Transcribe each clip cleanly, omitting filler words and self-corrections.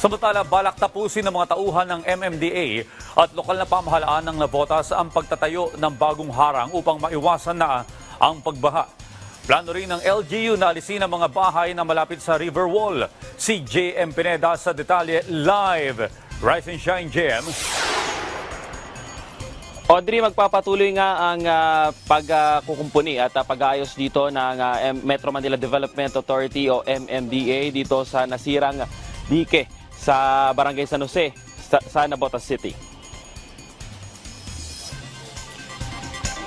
Samantala, balak tapusin ng mga tauhan ng MMDA at lokal na pamahalaan ng Navotas ang pagtatayo ng bagong harang upang maiwasan na ang pagbaha. Plano rin ng LGU na alisin ang mga bahay na malapit sa river wall. Si JM Pineda sa detalye live. Rise and shine, JM. Audrey, magpapatuloy nga ang pagkukumpuni at pag-aayos dito ng Metro Manila Development Authority o MMDA dito sa nasirang dike sa Barangay San Jose sa Navotas City.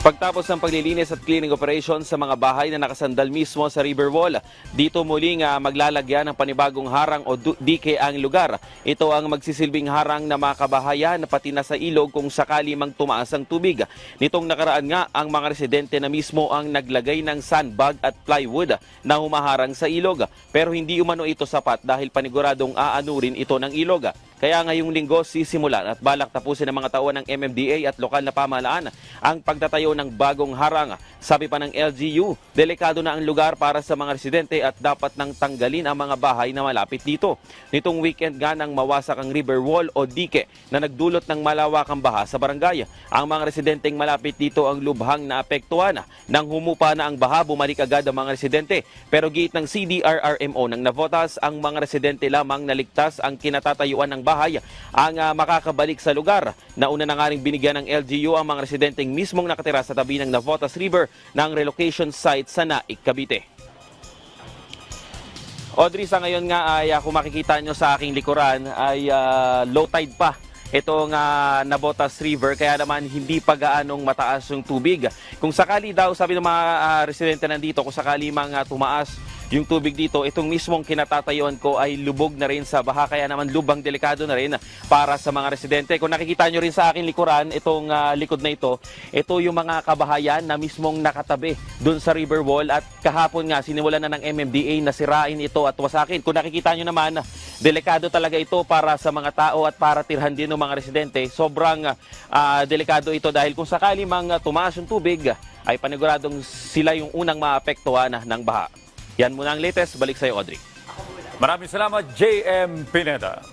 Pagtapos ng paglilinis at cleaning operations sa mga bahay na nakasandal mismo sa river wall, dito muling maglalagyan ng panibagong harang o dike ang lugar. Ito ang magsisilbing harang na mga kabahayan pati na sa ilog kung sakali mang tumaas ang tubig. Nitong nakaraan nga, ang mga residente na mismo ang naglagay ng sandbag at plywood na humaharang sa ilog. Pero hindi umano ito sapat dahil paniguradong aanurin ito ng ilog. Kaya ngayong linggo sisimulan at balak tapusin ng mga tauhan ng MMDA at lokal na pamahalaan ang pagtatayo ng bagong harang. Sabi pa ng LGU, delikado na ang lugar para sa mga residente at dapat nang tanggalin ang mga bahay na malapit dito. Nitong weekend nga nang mawasak ang river wall o dike na nagdulot ng malawakang baha sa barangay. Ang mga residenteng malapit dito ang lubhang naapektuhan. Nang humupa na ang baha, bumalik agad ang mga residente. Pero giit ng CDRRMO ng Navotas, ang mga residente lamang naligtas ang kinatatayuan ng bahay ang makakabalik sa lugar. Nauna na nga rin binigyan ng LGU ang mga residenteng mismong nakatira sa tabi ng Navotas River ng relocation site sa Naik, Cavite. Audrey, sa ngayon nga ay kung makikita nyo sa aking likuran ay low tide pa itong Navotas River, kaya naman hindi pa gaanong mataas yung tubig. Kung sakali daw, sabi ng mga residente nandito, kung sakali mang tumaas yung tubig dito, itong mismong kinatatayuan ko ay lubog na rin sa baha, kaya naman lubang delikado na rin para sa mga residente. Kung nakikita nyo rin sa aking likuran, itong likod na ito yung mga kabahayan na mismong nakatabi dun sa river wall at kahapon nga sinimulan na ng MMDA na sirain ito at wasakin. Kung nakikita nyo naman, delikado talaga ito para sa mga tao at para tirhan din ng mga residente. Sobrang delikado ito dahil kung sakali mang tumaas yung tubig, ay paniguradong sila yung unang maapektuhan ng baha. Yan muna ang latest. Balik sa'yo, Audrey. Maraming salamat, JM Pineda.